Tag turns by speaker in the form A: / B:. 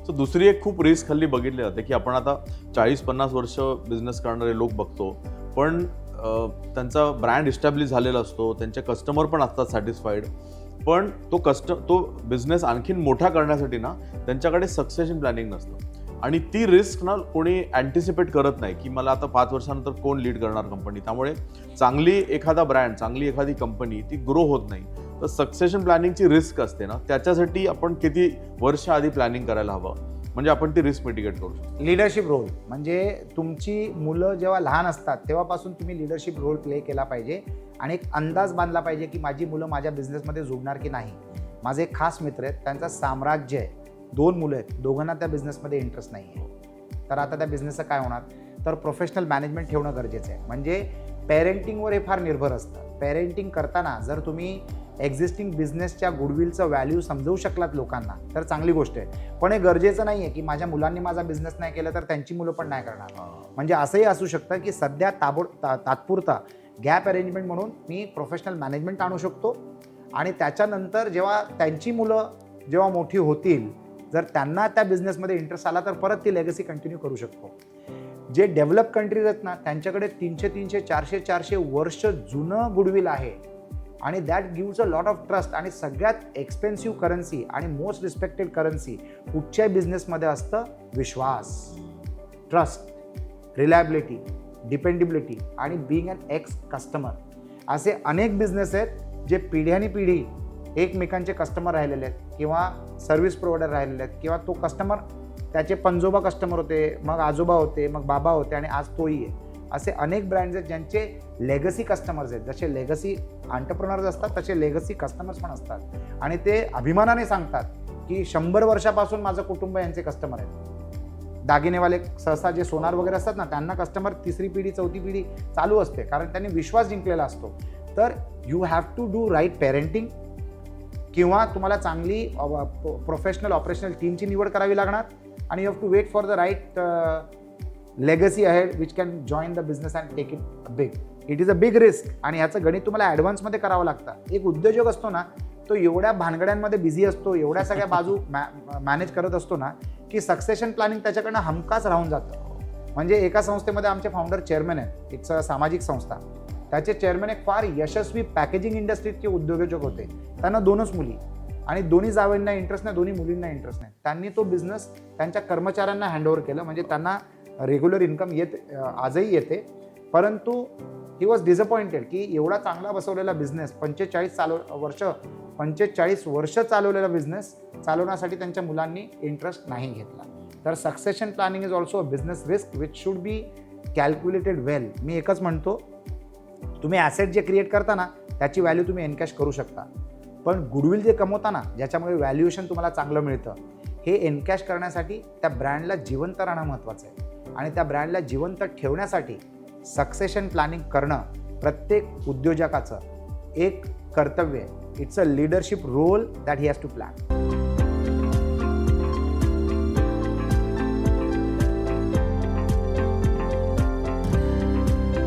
A: So दुसरी एक खूप रिस्क हल्ली बघितली जाते की आपण आता 40-50 वर्ष बिझनेस करणारे लोक बघतो, पण त्यांचा ब्रँड इस्टॅब्लिश झालेला असतो, त्यांचे कस्टमर पण असतात सॅटिस्फाईड, पण तो बिझनेस आणखीन मोठा करण्यासाठी ना त्यांच्याकडे सक्सेशन प्लॅनिंग नसतं आणि ती रिस्क ना कोणी अँटिसिपेट करत नाही की मला आता 5 वर्षानंतर कोण लीड करणार कंपनी. त्यामुळे चांगली एखादा ब्रँड, चांगली एखादी कंपनी ती ग्रो होत नाही. तर सक्सेशन प्लॅनिंगची रिस्क असते ना, त्याच्यासाठी आपण किती वर्ष आधी प्लॅनिंग करायला हवं, म्हणजे आपण ती रिस्क मिटिगेट करू शकतो.
B: लिडरशिप रोल म्हणजे तुमची मुलं जेव्हा लहान असतात तेव्हापासून तुम्ही लिडरशिप रोल प्ले केला पाहिजे आणि एक अंदाज बांधला पाहिजे की माझी मुलं माझ्या बिझनेसमध्ये जुडणार की नाही. माझे एक खास मित्र आहेत, त्यांचं साम्राज्य आहे, 2 मुलं आहेत, दोघांना त्या बिझनेसमध्ये इंटरेस्ट नाही आहे. तर आता त्या बिझनेसचं काय होणार, तर प्रोफेशनल मॅनेजमेंट ठेवणं गरजेचं आहे. म्हणजे पेरेंटिंगवर हे फार निर्भर असतं. पेरेंटिंग करताना जर तुम्ही एक्झिस्टिंग बिझनेसच्या गुडविलचं व्हॅल्यू समजवू शकलात लोकांना तर चांगली गोष्ट आहे. पण हे गरजेचं नाही आहे की माझ्या मुलांनी माझा बिझनेस नाही केला तर त्यांची मुलं पण नाही करणार. म्हणजे असंही असू शकतं की सध्या तात्पुरता गॅप अरेंजमेंट म्हणून मी प्रोफेशनल मॅनेजमेंट आणू शकतो आणि त्याच्यानंतर जेव्हा त्यांची मुलं जेव्हा मोठी होतील, जर त्यांना त्या बिझनेसमध्ये इंटरेस्ट आला तर परत ती लेगसी कंटिन्यू करू शकतो. जे डेव्हलप कंट्रीज आहेत ना त्यांच्याकडे 300, 400 वर्ष जुनं गुडविल आहे आणि that gives a lot of trust. आणि सगळ्यात एक्सपेन्सिव्ह करन्सी आणि मोस्ट रिस्पेक्टेड करन्सी कुठच्याही बिझनेसमध्ये असतं विश्वास, ट्रस्ट, रिलायबिलिटी, डिपेंडेबिलिटी आणि बिईंग अन एक्स कस्टमर. असे अनेक बिझनेस आहेत जे पिढ्यानी एकमेकांचे कस्टमर राहिलेले आहेत किंवा सर्व्हिस प्रोव्हायडर राहिलेले आहेत किंवा तो कस्टमर त्याचे पंजोबा कस्टमर होते, मग आजोबा होते, मग बाबा होते आणि आज तोही आहे. असे अनेक ब्रँड्स आहेत ज्यांचे लेगसी कस्टमर्स आहेत. जसे लेगसी एंटरप्रेन्योर्स असतात तसे लेगसी कस्टमर्स पण असतात आणि ते अभिमानाने सांगतात की 100 वर्षापासून माझं कुटुंब यांचे कस्टमर आहेत. दागिनेवाले सहसा जे सोनार वगैरे असतात ना त्यांना कस्टमर 3री पिढी 4थी पिढी चालू असते कारण त्यांनी विश्वास जिंकलेला असतो. तर you have to do right parenting किंवा तुम्हाला चांगली प्रोफेशनल ऑपरेशनल टीमची निवड करावी लागणार आणि you have to wait for the right legacy ahead which can join the business and take it big. It is a big risk आणि ह्याचं गणित तुम्हाला ॲडव्हान्समध्ये करावं लागतं. एक उद्योजक असतो ना तो एवढ्या भानगड्यांमध्ये बिझी असतो, एवढ्या सगळ्या बाजू मॅनेज करत असतो ना की सक्सेशन प्लॅनिंग त्याच्याकडनं हमखास राहून जातं. म्हणजे एका संस्थेमध्ये आमचे फाउंडर चेअरमॅन आहेत, एक सामाजिक संस्था, त्याचे चेअरमॅन एक फार यशस्वी पॅकेजिंग इंडस्ट्रीचे उद्योजक होते. त्यांना 2च मुली आणि दोन्ही जावयांना इंटरेस्ट नाही, दोन्ही मुलींना इंटरेस्ट नाही. त्यांनी तो बिझनेस त्यांच्या कर्मचाऱ्यांना हँडओव्हर केलं. म्हणजे त्यांना रेग्युलर इन्कम आजही येते, परंतु ही वॉज डिसअपॉइंटेड की एवढा चांगला बसवलेला बिझनेस 45 वर्ष चालवलेला बिझनेस चालवण्यासाठी त्यांच्या मुलांनी इंटरेस्ट नाही घेतला. तर succession planning is also a business risk which should be calculated well. मी एकच म्हणतो, तुम्ही ॲसेट जे क्रिएट करता ना त्याची व्हॅल्यू तुम्ही एनकॅश करू शकता, पण गुडविल जे कमवता ना ज्याच्यामुळे व्हॅल्युएशन तुम्हाला चांगलं मिळतं, हे एनकॅश करण्यासाठी त्या ब्रँडला जिवंत राहणं महत्त्वाचं आहे. आणि त्या ब्रँडला जिवंत ठेवण्यासाठी सक्सेशन प्लॅनिंग करणं प्रत्येक उद्योजकाचं एक कर्तव्य आहे. It's a leadership role that he has to plan.